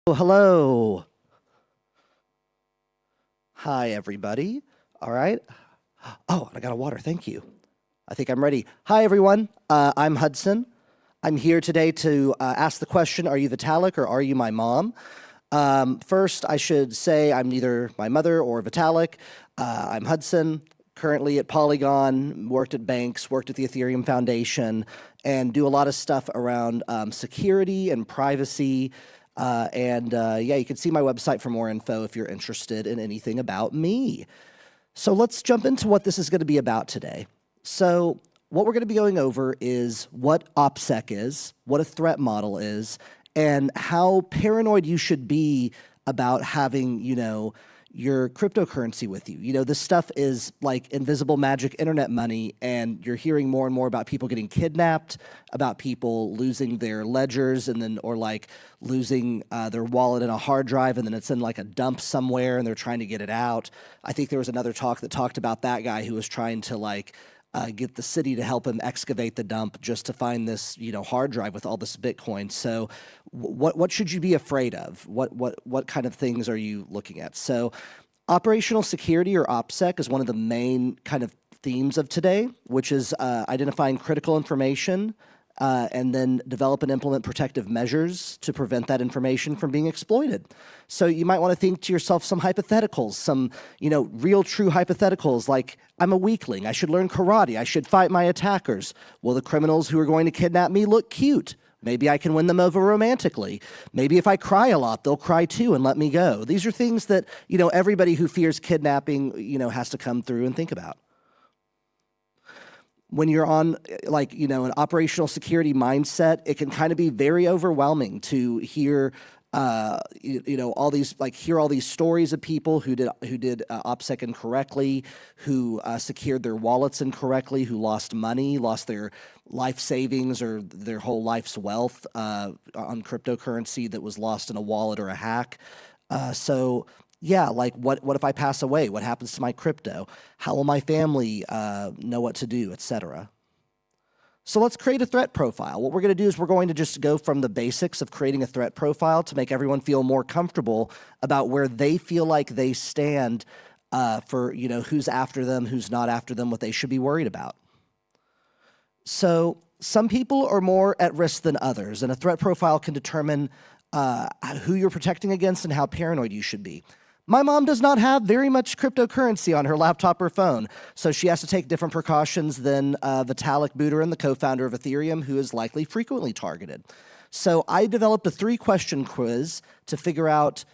Oh, hello. Hi, everybody. All right. Oh, I got a water. Thank you. I think I'm ready. Hi, everyone. I'm Hudson. I'm here today to ask the question, are you Vitalik or are you my mom? First, I should say I'm neither my mother or Vitalik. I'm Hudson, currently at Polygon, worked at banks, worked at the Ethereum Foundation, and do a lot of stuff around security and privacy. Yeah, you can see my website for more info if you're interested in anything about me. So let's jump into what this is going to be about today. So what we're going to be going over is what OPSEC is, what a threat model is, and how paranoid you should be about having, your cryptocurrency with you. This stuff is like invisible magic internet money, and you're hearing more and more about people getting kidnapped, about people losing their ledgers or losing their wallet in a hard drive, and then it's in like a dump somewhere and they're trying to get it out. I think there was another talk that talked about that guy who was trying to get the city to help him excavate the dump just to find this, hard drive with all this Bitcoin. So what should you be afraid of? What kind of things are you looking at? So operational security, or OPSEC, is one of the main kind of themes of today, which is identifying critical information and then develop and implement protective measures to prevent that information from being exploited. So you might want to think to yourself some hypotheticals, some, real true hypotheticals like, I'm a weakling, I should learn karate, I should fight my attackers. Will the criminals who are going to kidnap me look cute? Maybe I can win them over romantically. Maybe if I cry a lot, they'll cry too and let me go. These are things that, everybody who fears kidnapping, has to come through and think about. When you're on an operational security mindset, it can kind of be very overwhelming to hear all these stories of people who did OPSEC incorrectly, who secured their wallets incorrectly, who lost money, lost their life savings or their whole life's wealth on cryptocurrency that was lost in a wallet or a hack. Yeah, what if I pass away? What happens to my crypto? How will my family know what to do, etc.? So let's create a threat profile. What we're going to do is we're going to just go from the basics of creating a threat profile to make everyone feel more comfortable about where they feel like they stand for, who's after them, who's not after them, what they should be worried about. So some people are more at risk than others, and a threat profile can determine who you're protecting against and how paranoid you should be. My mom does not have very much cryptocurrency on her laptop or phone, so she has to take different precautions than Vitalik Buterin, the co-founder of Ethereum, who is likely frequently targeted. So I developed a 3-question quiz to figure out,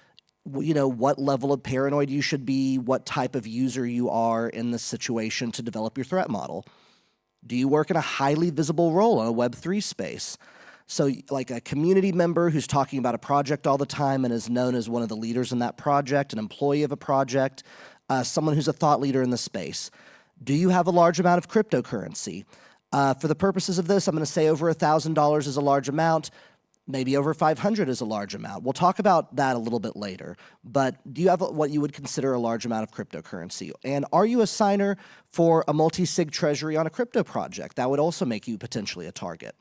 what level of paranoid you should be, what type of user you are in this situation to develop your threat model. Do you work in a highly visible role in a Web3 space? So like a community member who's talking about a project all the time and is known as one of the leaders in that project, an employee of a project, someone who's a thought leader in the space. Do you have a large amount of cryptocurrency? For the purposes of this, I'm going to say over $1,000 is a large amount. Maybe over 500 is a large amount. We'll talk about that a little bit later. But do you have what you would consider a large amount of cryptocurrency? And are you a signer for a multi-sig treasury on a crypto project? That would also make you potentially a target.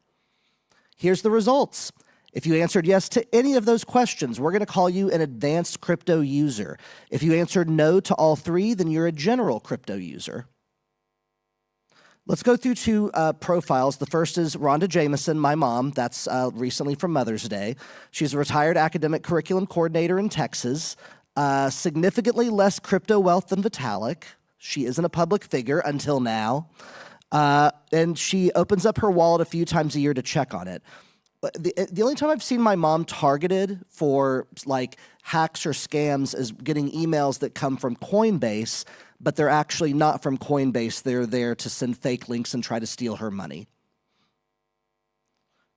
Here's the results. If you answered yes to any of those questions, we're going to call you an advanced crypto user. If you answered no to all 3, then you're a general crypto user. Let's go through 2 profiles. The first is Rhonda Jameson, my mom. That's recently from Mother's Day. She's a retired academic curriculum coordinator in Texas. Significantly less crypto wealth than Vitalik. She isn't a public figure until now. And she opens up her wallet a few times a year to check on it. The only time I've seen my mom targeted for hacks or scams is getting emails that come from Coinbase, but they're actually not from Coinbase. They're there to send fake links and try to steal her money.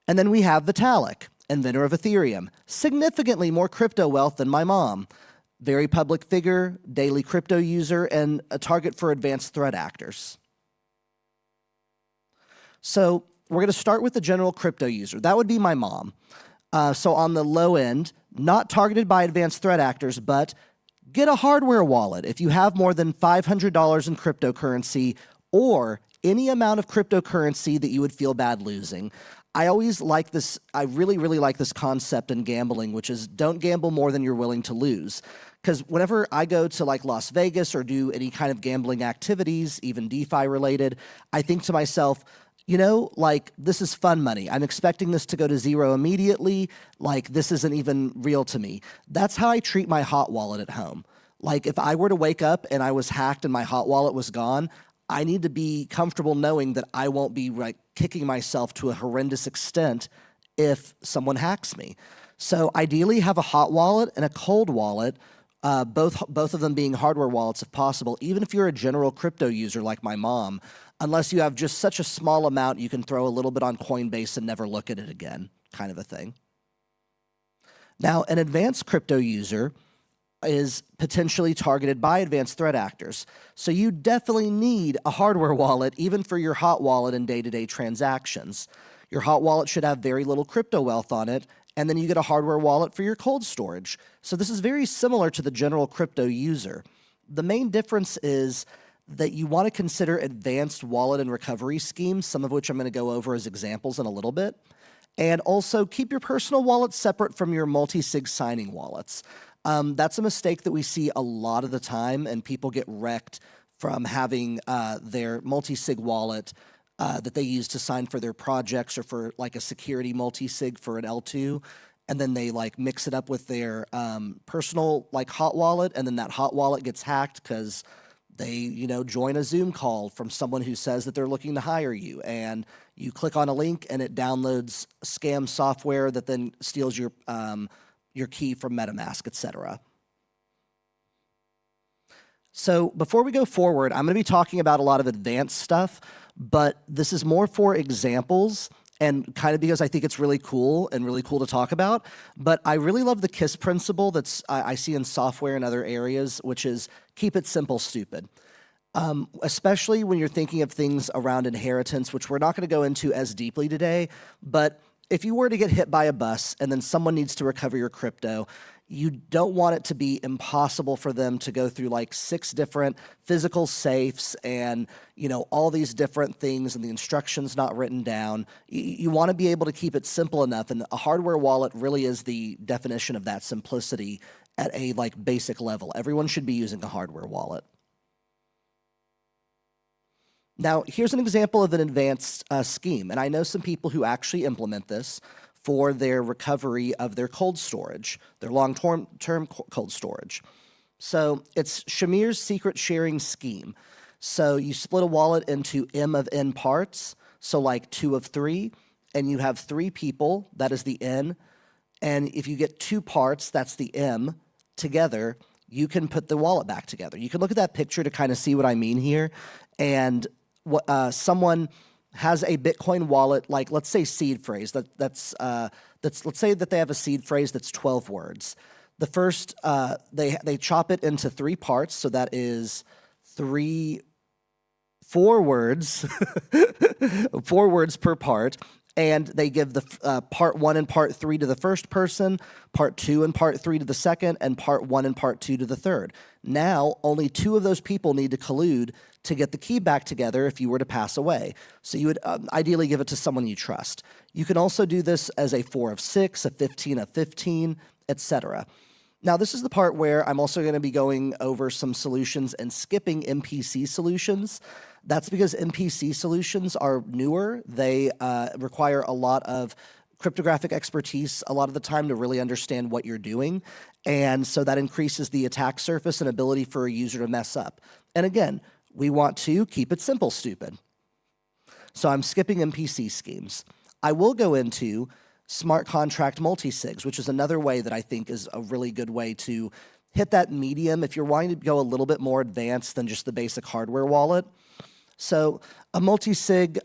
And then we have Vitalik, inventor of Ethereum, significantly more crypto wealth than my mom. Very public figure, daily crypto user, and a target for advanced threat actors. So we're going to start with the general crypto user. That would be my mom. So on the low end, not targeted by advanced threat actors, but get a hardware wallet if you have more than $500 in cryptocurrency or any amount of cryptocurrency that you would feel bad losing. I always like this, I really, really like this concept in gambling, which is don't gamble more than you're willing to lose. Because whenever I go to like Las Vegas or do any kind of gambling activities, even DeFi related, I think to myself, you know, like this is fun money. I'm expecting this to go to zero immediately. Like this isn't even real to me. That's how I treat my hot wallet at home. Like if I were to wake up and I was hacked and my hot wallet was gone, I need to be comfortable knowing that I won't be like kicking myself to a horrendous extent if someone hacks me. So ideally have a hot wallet and a cold wallet, both of them being hardware wallets if possible, even if you're a general crypto user like my mom, unless you have just such a small amount you can throw a little bit on Coinbase and never look at it again, kind of a thing. Now, an advanced crypto user is potentially targeted by advanced threat actors. So you definitely need a hardware wallet, even for your hot wallet and day-to-day transactions. Your hot wallet should have very little crypto wealth on it, and then you get a hardware wallet for your cold storage. So this is very similar to the general crypto user. The main difference is that you want to consider advanced wallet and recovery schemes, some of which I'm going to go over as examples in a little bit. And also keep your personal wallet separate from your multi-sig signing wallets. That's a mistake that we see a lot of the time, and people get wrecked from having their multi-sig wallet that they use to sign for their projects or for like a security multi-sig for an L2, and then they like mix it up with their personal like hot wallet, and then that hot wallet gets hacked because they, you know, join a Zoom call from someone who says that they're looking to hire you, and you click on a link and it downloads scam software that then steals your key from MetaMask, etc. So before we go forward, I'm going to be talking about a lot of advanced stuff, but this is more for examples and kind of because I think it's really cool to talk about. But I really love the KISS principle that's I see in software and other areas, which is keep it simple, stupid. Especially when you're thinking of things around inheritance, which we're not going to go into as deeply today, but if you were to get hit by a bus and then someone needs to recover your crypto, you don't want it to be impossible for them to go through like 6 different physical safes and, you know, all these different things and the instructions not written down. You want to be able to keep it simple enough, and a hardware wallet really is the definition of that simplicity at a like basic level. Everyone should be using a hardware wallet. Now, here's an example of an advanced scheme, and I know some people who actually implement this for their recovery of their cold storage, their long-term cold storage. So it's Shamir's secret sharing scheme. So you split a wallet into M of N parts, so like 2 of 3, and you have 3 people, that is the N, and if you get 2 parts, that's the M, together, you can put the wallet back together. You can look at that picture to kind of see what I mean here, and someone has a Bitcoin wallet, like let's say seed phrase. Let's say that they have a seed phrase that's 12 words. The first they chop it into 3 parts, so that is 4 words, 4 words per part. And they give the part 1 and part 3 to the first person, part 2 and part 3 to the second, and part 1 and part 2 to the third. Now, only 2 of those people need to collude to get the key back together if you were to pass away. So you would ideally give it to someone you trust. You can also do this as a 4 of 6, a 15 of 15, etc. Now, this is the part where I'm also going to be going over some solutions and skipping MPC solutions. That's because MPC solutions are newer. They require a lot of cryptographic expertise a lot of the time to really understand what you're doing. And so that increases the attack surface and ability for a user to mess up. And again, we want to keep it simple, stupid. So I'm skipping MPC schemes. I will go into smart contract multisigs, which is another way that I think is a really good way to hit that medium if you're wanting to go a little bit more advanced than just the basic hardware wallet. So a multisig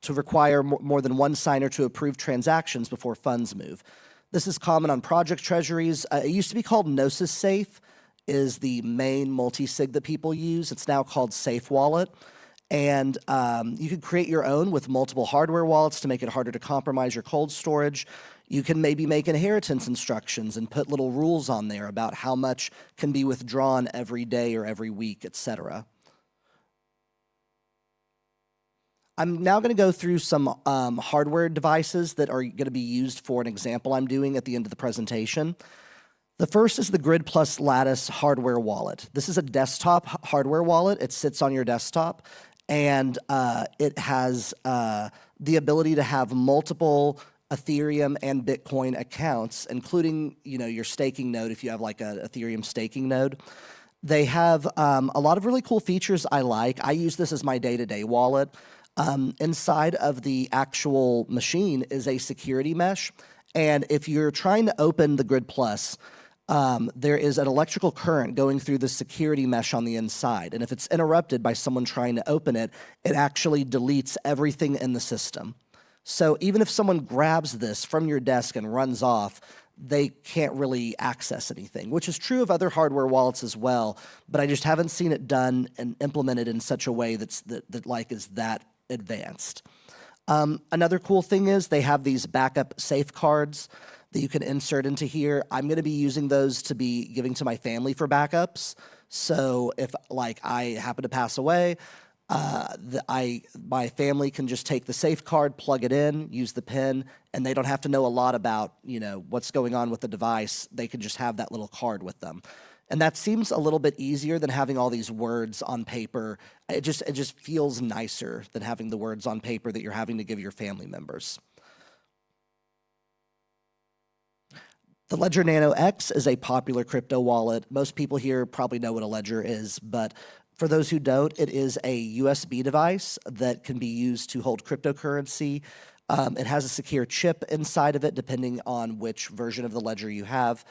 to require more than one signer to approve transactions before funds move. This is common on project treasuries. It used to be called Gnosis Safe, is the main multi-sig that people use. It's now called Safe Wallet. And you could create your own with multiple hardware wallets to make it harder to compromise your cold storage. You can maybe make inheritance instructions and put little rules on there about how much can be withdrawn every day or every week, etc. I'm now going to go through some hardware devices that are going to be used for an example I'm doing at the end of the presentation. The first is the Grid Plus Lattice hardware wallet. This is a desktop hardware wallet. It sits on your desktop, and it has the ability to have multiple Ethereum and Bitcoin accounts, including your staking node if you have like a Ethereum staking node. They have a lot of really cool features I like. I use this as my day-to-day wallet. Inside of the actual machine is a security mesh, and if you're trying to open the Grid Plus, there is an electrical current going through the security mesh on the inside, and if it's interrupted by someone trying to open it, it actually deletes everything in the system. So even if someone grabs this from your desk and runs off, they can't really access anything, which is true of other hardware wallets as well, but I just haven't seen it done and implemented in such a way that is that advanced. Another cool thing is they have these backup safecards that you can insert into here. I'm going to be using those to be giving to my family for backups. So if I happen to pass away, my family can just take the safe card, plug it in, use the pin, and they don't have to know a lot about what's going on with the device. They can just have that little card with them. And that seems a little bit easier than having all these words on paper. It just feels nicer than having the words on paper that you're having to give your family members. The Ledger Nano X is a popular crypto wallet. Most people here probably know what a ledger is, but for those who don't, it is a USB device that can be used to hold cryptocurrency. It has a secure chip inside of it, depending on which version of the ledger you have.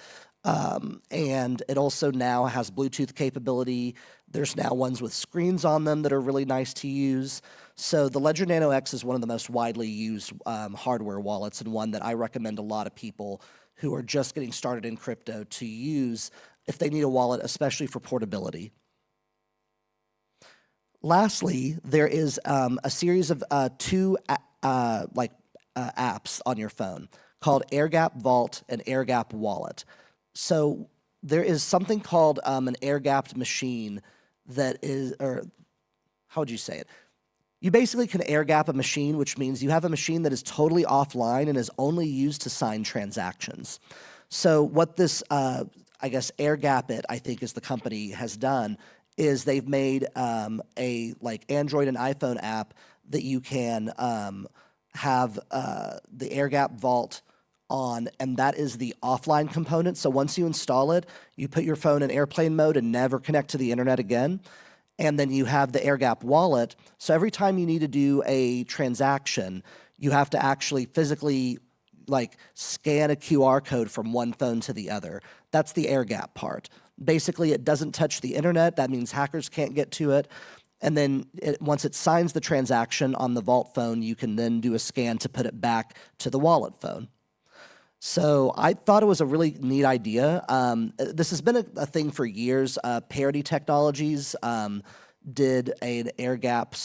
And it also now has Bluetooth capability. There's now ones with screens on them that are really nice to use. So the Ledger Nano X is one of the most widely used hardware wallets, and one that I recommend a lot of people who are just getting started in crypto to use if they need a wallet, especially for portability. Lastly, there is a series of two apps on your phone called AirGap Vault and AirGap Wallet. So there is something called an air-gapped machine that is, or how would you say it? You basically can air-gap a machine, which means you have a machine that is totally offline and is only used to sign transactions. So what this, air-gap it, I think is the company, has done is they've made a Android and iPhone app that you can have the AirGap Vault on, and that is the offline component. So once you install it, you put your phone in airplane mode and never connect to the internet again. And then you have the AirGap wallet. So every time you need to do a transaction, you have to actually physically scan a QR code from one phone to the other. That's the AirGap part. Basically, it doesn't touch the internet. That means hackers can't get to it. And then once it signs the transaction on the Vault phone, you can then do a scan to put it back to the wallet phone. So I thought it was a really neat idea. This has been a thing for years. Parity Technologies did an AirGap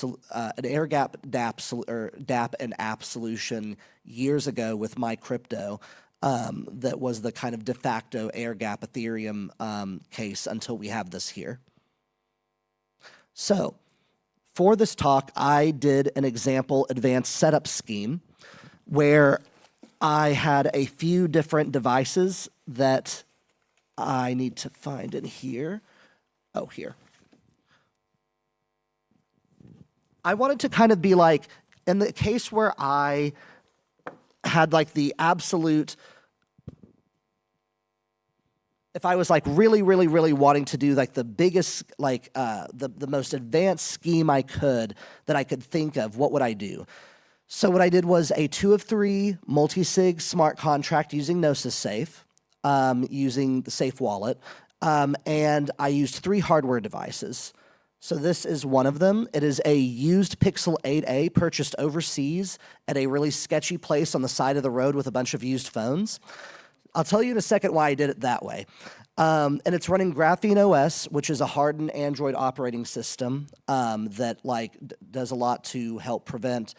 DApp and app solution years ago with MyCrypto that was the kind of de facto AirGap Ethereum case until we have this here. So for this talk, I did an example advanced setup scheme where I had a few different devices that I need to find in here. Oh, here. I wanted to kind of be like, in the case where I had the absolute, if I was really wanting to do the biggest, the most advanced scheme I could think of, what would I do? So what I did was a 2 of 3 multi-sig smart contract using Gnosis Safe, using the Safe Wallet, and I used 3 hardware devices. So this is one of them. It is a used Pixel 8a purchased overseas at a really sketchy place on the side of the road with a bunch of used phones. I'll tell you in a second why I did it that way. And it's running Graphene OS, which is a hardened Android operating system that does a lot to help prevent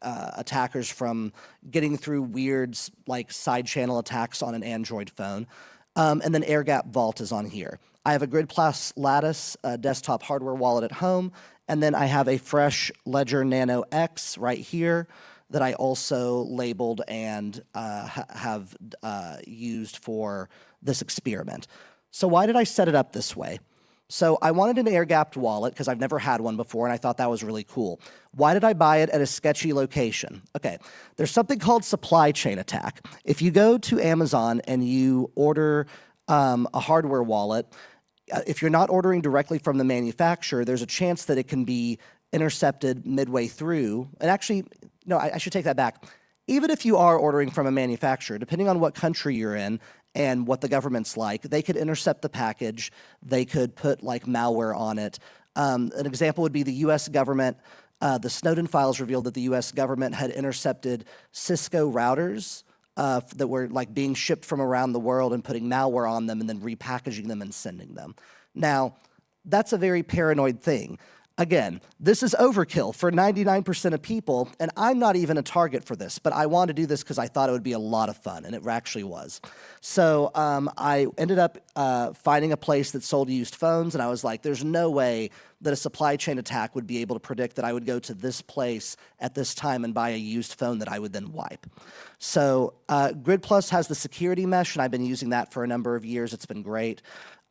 attackers from getting through weird side channel attacks on an Android phone. And then AirGap Vault is on here. I have a Grid Plus Lattice desktop hardware wallet at home, and then I have a fresh Ledger Nano X right here that I also labeled and have used for this experiment. So why did I set it up this way? So I wanted an air-gapped wallet because I've never had one before, and I thought that was really cool. Why did I buy it at a sketchy location? Okay, there's something called supply chain attack. If you go to Amazon and you order a hardware wallet, if you're not ordering directly from the manufacturer, there's a chance that it can be intercepted midway through. And actually, no, I should take that back. Even if you are ordering from a manufacturer, depending on what country you're in and what the government's like, they could intercept the package. They could put like malware on it. An example would be the US government. The Snowden files revealed that the US government had intercepted Cisco routers that were like being shipped from around the world and putting malware on them and then repackaging them and sending them. Now, that's a very paranoid thing. Again, this is overkill for 99% of people, and I'm not even a target for this, but I wanted to do this because I thought it would be a lot of fun, and it actually was. So I ended up finding a place that sold used phones, and I was like, there's no way that a supply chain attack would be able to predict that I would go to this place at this time and buy a used phone that I would then wipe. So Grid Plus has the security mesh, and I've been using that for a number of years. It's been great.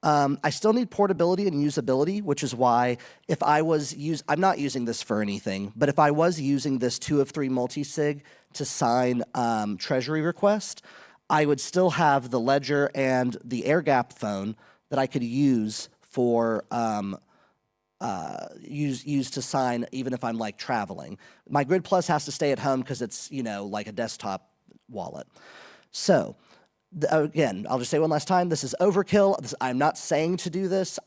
I still need portability and usability, which is why if I was I'm not using this for anything, but if I was using this 2 of 3 multi-sig to sign treasury request, I would still have the Ledger and the air-gapped phone that I could use for use to sign even if I'm like traveling. My Grid Plus has to stay at home because it's, you know, like a desktop wallet. So again, I'll just say one last time, this is overkill. I'm not saying to do this.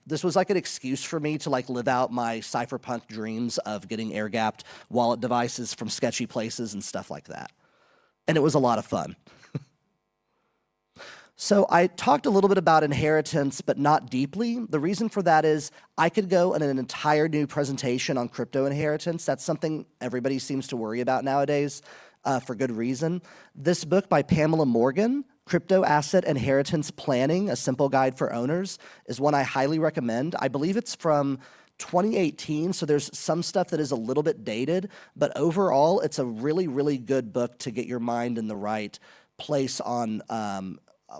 This was like an excuse for me to like live out my cypherpunk dreams of getting air-gapped wallet devices from sketchy places and stuff like that. And it was a lot of fun. So I talked a little bit about inheritance, but not deeply. The reason for that is I could go in an entire new presentation on crypto inheritance. That's something everybody seems to worry about nowadays. For good reason. This book by Pamela Morgan, Crypto Asset Inheritance Planning, A Simple Guide for Owners, is one I highly recommend. I believe it's from 2018, so there's some stuff that is a little bit dated, but overall, it's a really, really good book to get your mind in the right place on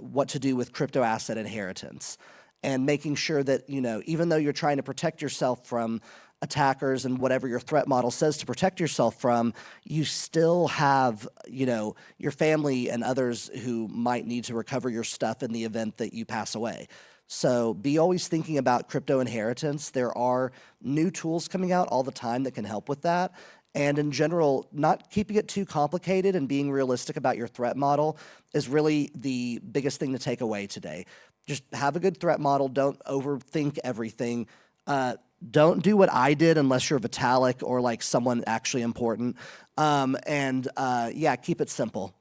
what to do with crypto asset inheritance and making sure that, you know, even though you're trying to protect yourself from attackers and whatever your threat model says to protect yourself from, you still have, you know, your family and others who might need to recover your stuff in the event that you pass away. So be always thinking about crypto inheritance. There are new tools coming out all the time that can help with that. And in general, not keeping it too complicated and being realistic about your threat model is really the biggest thing to take away today. Just have a good threat model. Don't overthink everything. Don't do what I did unless you're Vitalik or like someone actually important. Yeah, keep it simple.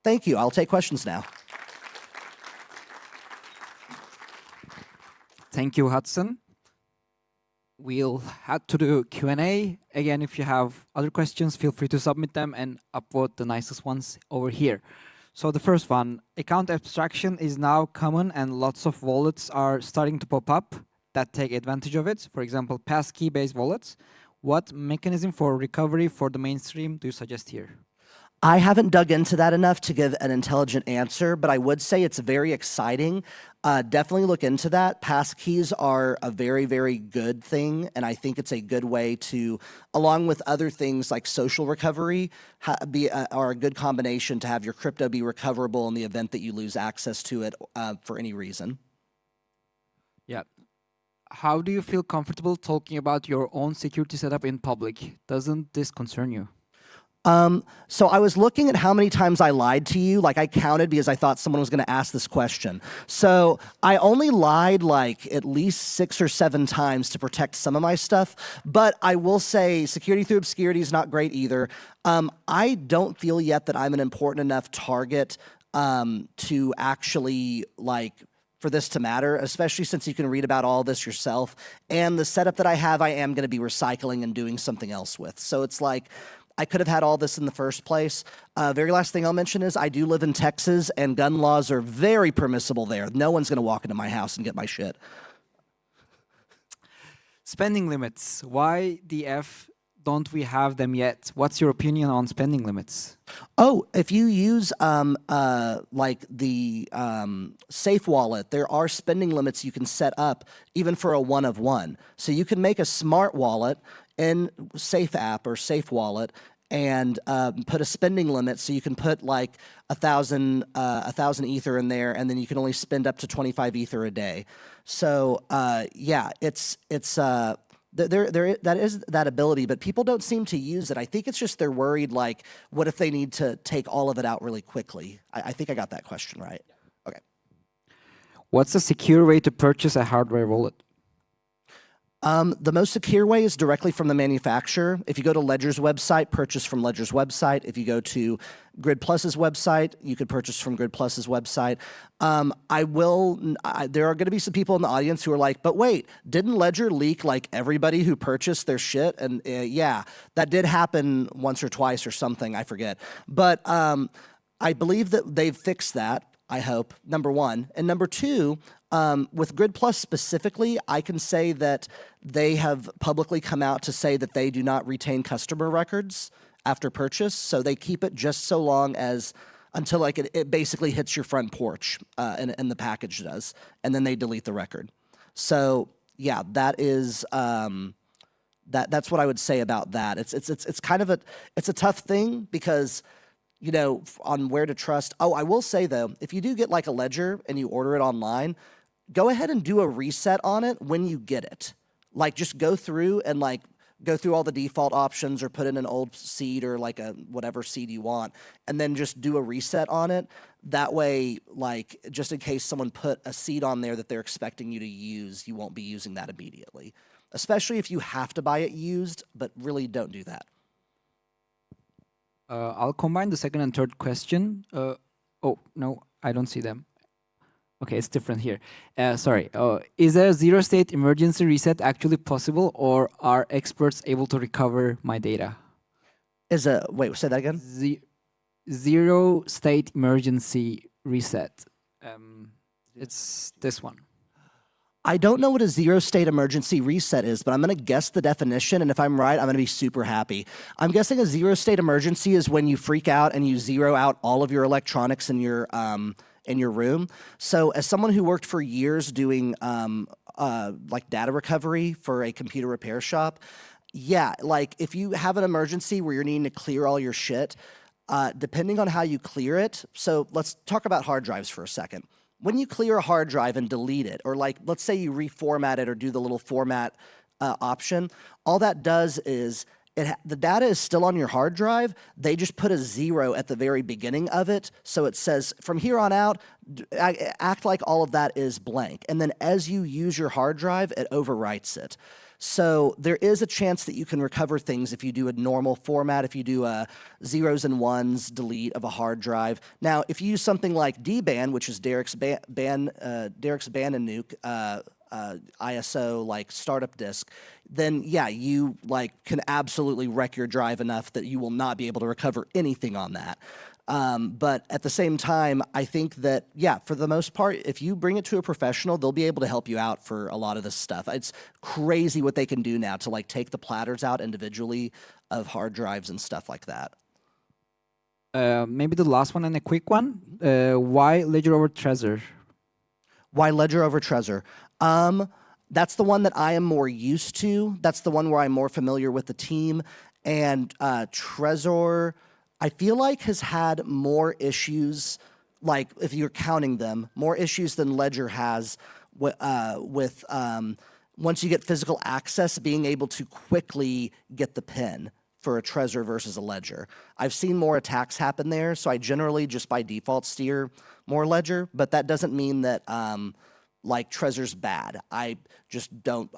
Thank you. I'll take questions now. Thank you, Hudson. We'll head to the Q&A. Again, if you have other questions, feel free to submit them and upvote the nicest ones over here. So the first one, account abstraction is now common and lots of wallets are starting to pop up that take advantage of it. For example, passkey-based wallets. What mechanism for recovery for the mainstream do you suggest here? I haven't dug into that enough to give an intelligent answer, but I would say it's very exciting. Definitely look into that. Passkeys are a very, very good thing, and I think it's a good way to, along with other things like social recovery, are a good combination to have your crypto be recoverable in the event that you lose access to it for any reason. Yeah. How do you feel comfortable talking about your own security setup in public? Doesn't this concern you? So I was looking at how many times I lied to you. Like I counted because I thought someone was going to ask this question. So I only lied like at least 6 or 7 times to protect some of my stuff. But I will say security through obscurity is not great either. I don't feel yet that I'm an important enough target to actually like for this to matter, especially since you can read about all this yourself. And the setup that I have, I am going to be recycling and doing something else with. So it's like, I could have had all this in the first place. Very last thing I'll mention is I do live in Texas, and gun laws are very permissible there. No one's going to walk into my house and get my shit. Spending limits. Why the F don't we have them yet? What's your opinion on spending limits? Oh, if you use like the Safe Wallet, there are spending limits you can set up even for a one of one. So you can make a smart wallet in Safe app or Safe Wallet and put a spending limit, so you can put like 1,000 ether in there, and then you can only spend up to 25 ether a day. So yeah, there that is that ability, but people don't seem to use it. I think it's just they're worried, like, what if they need to take all of it out really quickly? I think I got that question right. Okay. What's a secure way to purchase a hardware wallet? The most secure way is directly from the manufacturer. If you go to Ledger's website, purchase from Ledger's website. If you go to Grid Plus's website, you could purchase from Grid Plus's website. There are going to be some people in the audience who are like, but wait, didn't Ledger leak like everybody who purchased their shit? And yeah, that did happen once or twice or something, I forget. But I believe that they've fixed that, I hope, number one. And number two, with Grid Plus specifically, I can say that they have publicly come out to say that they do not retain customer records after purchase. So they keep it just so long as until like it basically hits your front porch, and the package does, and then they delete the record. So yeah, that is that's what I would say about that. It's kind of a tough thing because, you know, on where to trust. Oh, I will say though, if you do get like a Ledger and you order it online, go ahead and do a reset on it when you get it. Like, just go through and like go through all the default options or put in an old seed or like a whatever seed you want, and then just do a reset on it. That way, like, just in case someone put a seed on there that they're expecting you to use, you won't be using that immediately. Especially if you have to buy it used, but really don't do that. I'll combine the second and third question. Oh, no, I don't see them. Okay, it's different here. Sorry. Is a zero-state emergency reset actually possible, or are experts able to recover my data? Wait, say that again? Zero-state emergency reset. It's this one. I don't know what a zero-state emergency reset is, but I'm going to guess the definition, and if I'm right, I'm going to be super happy. I'm guessing a zero-state emergency is when you freak out and you zero out all of your electronics in your room. So as someone who worked for years doing like data recovery for a computer repair shop, yeah, like if you have an emergency where you're needing to clear all your shit, depending on how you clear it, so let's talk about hard drives for a second. When you clear a hard drive and delete it, or like, let's say you reformat it or do the little format option, all that does is the data is still on your hard drive. They just put a 0 at the very beginning of it. So it says, from here on out, act like all of that is blank. And then as you use your hard drive, it overwrites it. So there is a chance that you can recover things if you do a normal format, if you do a zeros and ones delete of a hard drive. Now, if you use something like DBAN, which is Derek's ban and nuke, ISO like startup disk, then yeah, you like can absolutely wreck your drive enough that you will not be able to recover anything on that. But at the same time, I think that, yeah, for the most part, if you bring it to a professional, they'll be able to help you out for a lot of this stuff. It's crazy what they can do now to like take the platters out individually of hard drives and stuff like that. Maybe the last one and a quick one. Why Ledger over Trezor? Why Ledger over Trezor? That's the one that I am more used to. That's the one where I'm more familiar with the team. And Trezor, I feel like, has had more issues, like if you're counting them, more issues than Ledger has with once you get physical access, being able to quickly get the PIN for a Trezor versus a Ledger. I've seen more attacks happen there, so I generally just by default steer more Ledger, but that doesn't mean that like Trezor's bad. I just don't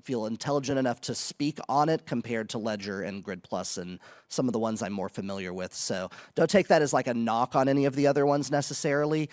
feel intelligent enough to speak on it compared to Ledger and Grid Plus and some of the ones I'm more familiar with. So don't take that as like a knock on any of the other ones necessarily,